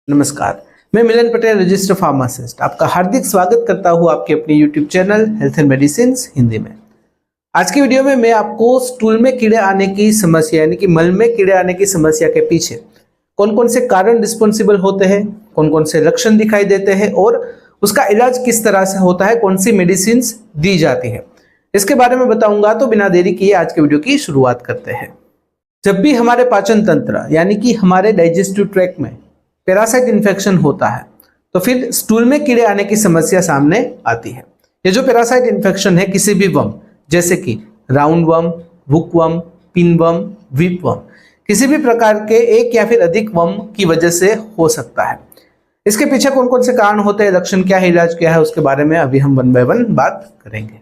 नमस्कार, मैं मिलन Patel, register pharmacist, आपका हार्दिक स्वागत करता हूं आपके अपने YouTube channel health and medicine Hindi में। आज की वीडियो में मैं आपको स्टूल में कीड़े आने की समस्या यानी कि मल में कीड़े आने की समस्या के पीछे कौन कौन से कारण रिस्पॉन्सिबल होते हैं, कौन कौन से लक्षण दिखाई देते हैं और उसका इलाज किस तरह से होता है, कौन सी मेडिसिन दी जाती है, इसके बारे में बताऊंगा। तो बिना देरी किए आज के वीडियो की शुरुआत करते हैं। जब भी हमारे पाचन तंत्र यानी कि हमारे डाइजेस्टिव ट्रैक्ट में पैरासाइट इन्फेक्शन होता है तो फिर स्टूल में कीड़े आने की समस्या सामने आती है। ये जो पैरासाइट इन्फेक्शन है किसी भी वर्म जैसे कि राउंड वर्म, हुकवर्म, पिनवर्म, व्हीपवर्म, किसी भी प्रकार के एक या फिर अधिक वर्म की वजह से हो सकता है। इसके पीछे कौन कौन से कारण होते हैं, लक्षण क्या है, इलाज क्या है, उसके बारे में अभी हम वन बाय वन बात करेंगे।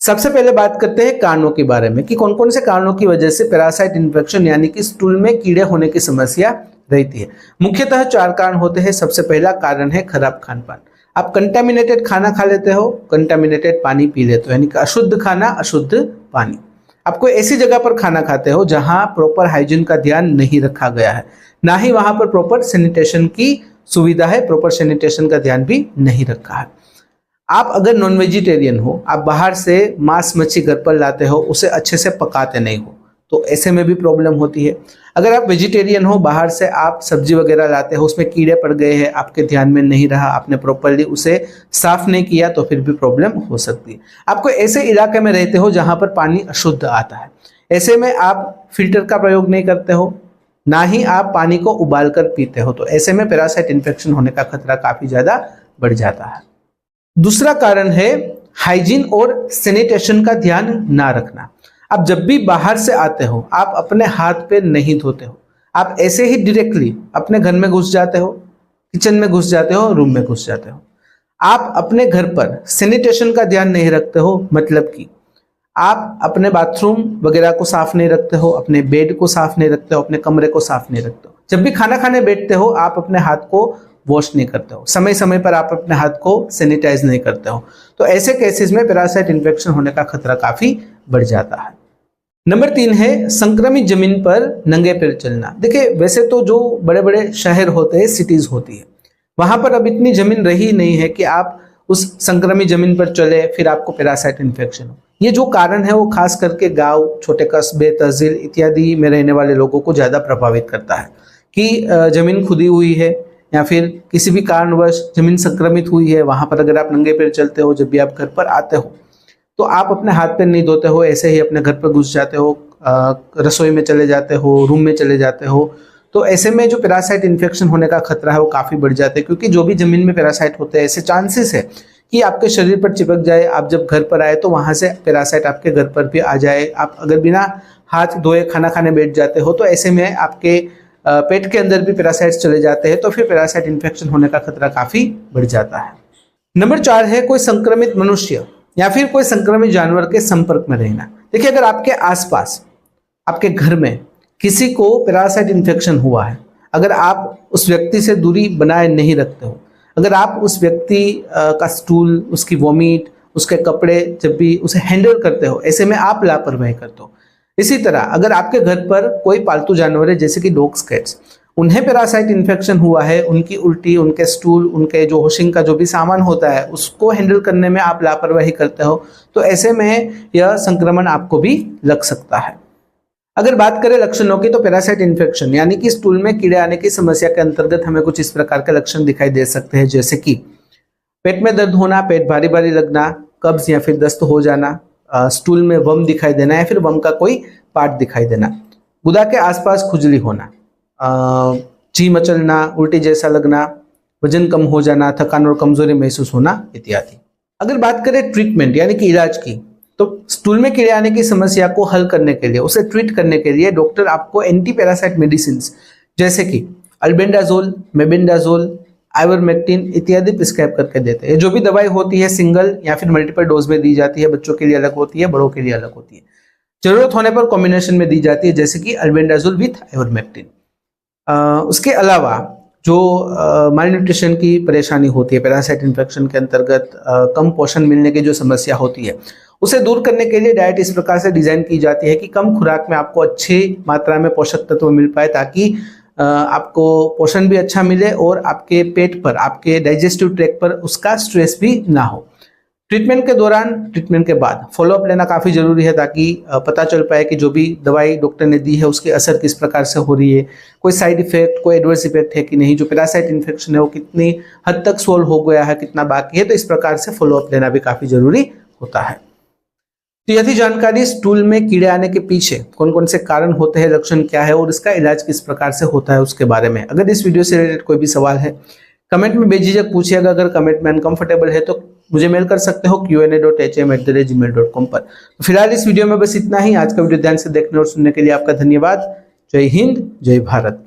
सबसे पहले बात करते हैं कारणों के बारे में कि कौन कौन से कारणों की वजह से पैरासाइट इन्फेक्शन यानी कि स्टूल में कीड़े होने की समस्या रहती है। मुख्यतः 4 कारण होते हैं। सबसे पहला कारण है खराब खान पान। आप कंटामिनेटेड खाना खा लेते हो, कंटामिनेटेड पानी पी लेते हो, यानी कि अशुद्ध खाना, अशुद्ध पानी। आप कोई ऐसी जगह पर खाना खाते हो जहां प्रॉपर हाइजीन का ध्यान नहीं रखा गया है, ना ही वहां पर प्रॉपर सैनिटेशन की सुविधा है, प्रॉपर सैनिटेशन का ध्यान भी नहीं रखा है। आप अगर नॉन वेजिटेरियन हो, आप बाहर से मांस मच्छी घर पर लाते हो, उसे अच्छे से पकाते नहीं हो, तो ऐसे में भी प्रॉब्लम होती है। अगर आप वेजिटेरियन हो, बाहर से आप सब्जी वगैरह लाते हो, उसमें कीड़े पड़ गए हैं, आपके ध्यान में नहीं रहा, आपने प्रॉपर्ली उसे साफ नहीं किया, तो फिर भी प्रॉब्लम हो सकती है। आप कोई ऐसे इलाके में रहते हो जहां पर पानी अशुद्ध आता है, ऐसे में आप फिल्टर का प्रयोग नहीं करते हो, ना ही आप पानी को उबाल कर पीते हो, तो ऐसे में पैरासाइट इन्फेक्शन होने का खतरा काफी ज्यादा बढ़ जाता है। दूसरा कारण है हाइजीन और सैनिटेशन का ध्यान ना रखना। आप जब भी बाहर से आते हो, आप अपने हाथ पैर नहीं धोते हो, आप ऐसे ही डायरेक्टली अपने घर में घुस जाते हो, किचन में घुस जाते हो, रूम में घुस जाते हो। आप अपने घर पर सैनिटेशन का ध्यान नहीं रखते हो, मतलब कि आप अपने बाथरूम वगैरह को साफ नहीं रखते हो, अपने बेड को साफ नहीं रखते हो, अपने कमरे को साफ नहीं रखते हो। जब भी खाना खाने बैठते हो, आप अपने हाथ को वॉश नहीं करते हो, समय समय पर आप अपने हाथ को सैनिटाइज नहीं करते हो, तो ऐसे केसेस में पैरासाइट इन्फेक्शन होने का खतरा काफी बढ़ जाता है। नंबर 3 है संक्रमित जमीन पर नंगे पैर चलना। देखिए, वैसे तो जो बड़े बड़े शहर होते हैं, सिटीज होती है, वहां पर अब इतनी जमीन रही नहीं है कि आप उस संक्रमित जमीन पर चले फिर आपको पैरासाइट इन्फेक्शन हो। ये जो कारण है वो खास करके गांव, छोटे कस्बे, तहसील इत्यादि में रहने वाले लोगों को ज्यादा प्रभावित करता है कि जमीन खुदी हुई है या फिर किसी भी कारणवश जमीन संक्रमित हुई है। वहां पर अगर आप नंगे पैर चलते हो, जब भी आप घर पर आते हो, तो आप अपने हाथ पैर नहीं धोते हो, ऐसे ही अपने घर पर घुस जाते हो, रसोई में चले जाते हो, रूम में चले जाते हो, तो ऐसे में जो पैरासाइट इन्फेक्शन होने का खतरा है वो काफी बढ़ जाता है। क्योंकि जो भी जमीन में पैरासाइट होते हैं, ऐसे चांसेस है कि आपके शरीर पर चिपक जाए, आप जब घर पर आए तो वहां से पैरासाइट आपके घर पर भी आ जाए। आप अगर बिना हाथ धोए खाना खाने बैठ जाते हो, तो ऐसे में आपके पेट के अंदर भी पैरासाइट्स चले जाते हैं, तो फिर पैरासाइट इन्फेक्शन होने का खतरा काफी बढ़ जाता है। नंबर 4 है कोई संक्रमित मनुष्य या फिर कोई संक्रमित जानवर के संपर्क में रहना। देखिए, अगर आपके आसपास, आपके घर में किसी को पैरासाइट इन्फेक्शन हुआ है, अगर आप उस व्यक्ति से दूरी बनाए नहीं रखते हो, अगर आप उस व्यक्ति का स्टूल, उसकी वॉमिट, उसके कपड़े जब भी उसे हैंडल करते हो, ऐसे में आप लापरवाही करते हो। इसी तरह अगर आपके घर पर कोई पालतू जानवर है जैसे कि डॉग्स, कैट्स, उन्हें पैरासाइट इन्फेक्शन हुआ है, उनकी उल्टी, उनके स्टूल, उनके जो वॉशिंग का जो भी सामान होता है उसको हैंडल करने में आप लापरवाही करते हो, तो ऐसे में यह संक्रमण आपको भी लग सकता है। अगर बात करें लक्षणों की, तो पैरासाइट इन्फेक्शन यानी कि स्टूल में कीड़े आने की समस्या के अंतर्गत हमें कुछ इस प्रकार के लक्षण दिखाई दे सकते हैं, जैसे कि पेट में दर्द होना, पेट भारी भारी लगना, कब्ज या फिर दस्त हो जाना, स्टूल में वम दिखाई देना या फिर वम का कोई पार्ट दिखाई देना, गुदा के आसपास खुजली होना, जी मचलना, उल्टी जैसा लगना, वजन कम हो जाना, थकान और कमजोरी महसूस होना इत्यादि। अगर बात करें ट्रीटमेंट यानी कि इलाज की, तो स्टूल में कीड़े आने की समस्या को हल करने के लिए, उसे ट्रीट करने के लिए डॉक्टर आपको एंटी पैरासाइट मेडिसिन जैसे कि अल्बेंडाजोल, मेबेंडाजोल, आइवरमेक्टिन इत्यादि प्रिस्क्राइब करके देते हैं। जो भी दवाई होती है सिंगल या फिर मल्टीपल डोज में दी जाती है, बच्चों के लिए अलग होती है, बड़ों के लिए अलग होती है। जरूरत होने पर कॉम्बिनेशन में दी जाती है, जैसे कि अल्बेंडाजोल विथ आइवरमेक्टिन। उसके अलावा जो मालन्यूट्रिशन की परेशानी होती है पैरासाइट इन्फेक्शन के अंतर्गत, कम पोषण मिलने की जो समस्या होती है, उसे दूर करने के लिए डाइट इस प्रकार से डिजाइन की जाती है कि कम खुराक में आपको अच्छी मात्रा में पोषक तत्व मिल पाए, ताकि आपको पोषण भी अच्छा मिले और आपके पेट पर, आपके डाइजेस्टिव ट्रैक पर उसका स्ट्रेस भी ना हो। ट्रीटमेंट के दौरान, ट्रीटमेंट के बाद फॉलोअप लेना काफ़ी ज़रूरी है, ताकि पता चल पाए कि जो भी दवाई डॉक्टर ने दी है उसकी असर किस प्रकार से हो रही है, कोई साइड इफेक्ट, कोई एडवर्स इफेक्ट है कि नहीं, जो पैरासाइट इन्फेक्शन है वो कितनी हद तक सोल्व हो गया है, कितना बाकी है। तो इस प्रकार से फॉलोअप लेना भी काफ़ी ज़रूरी होता है। तो यह थी जानकारी स्टूल में कीड़े आने के पीछे कौन कौन से कारण होते हैं, लक्षण क्या है और इसका इलाज किस प्रकार से होता है उसके बारे में। अगर इस वीडियो से रिलेटेड कोई भी सवाल है कमेंट में बेझिझक पूछिएगा। अगर कमेंट में अनकंफर्टेबल है तो मुझे मेल कर सकते हो qa.hm@gmail.com पर। तो फिलहाल इस वीडियो में बस इतना ही। आज का वीडियो ध्यान से देखने और सुनने के लिए आपका धन्यवाद। जय हिंद, जय भारत।